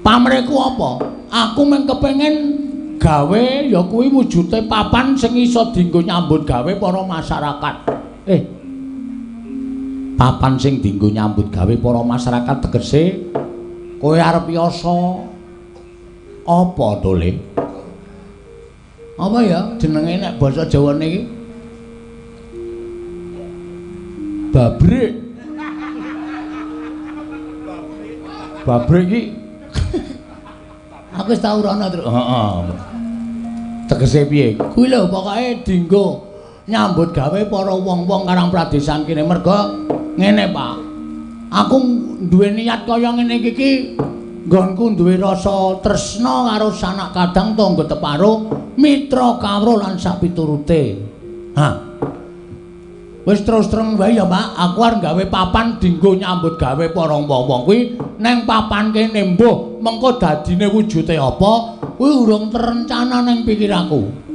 Pamrihku apa? Aku mung kepengin gawe ya kuwi wujude papan sing iso dienggo nyambut gawe para masyarakat. Papan sing dienggo nyambut gawe para masyarakat tegese kowe arep yasa apa to, Le? Apa ya jenenge nek basa Jawane iki? Babrik. Babrik iki aku wis tau rono terus. Heeh. Tegese piye? Kuwi lho pokoke dienggo nyambut gawe para wong-wong Karang Pradesan kene. Merga ngene, Pak. Aku duwe niat kaya ngene iki nggonku duwe rasa tresna karo sanak kadang tangga teparo, mitra kawruh lan sapiturute. Wis terus terang wae ya, Pak. Aku arep gawe papan dienggo nyambut gawe para wong-wong kuwi neng papan kene mbuh mengko dadine wujude apa kuwi urung terencana neng pikirku.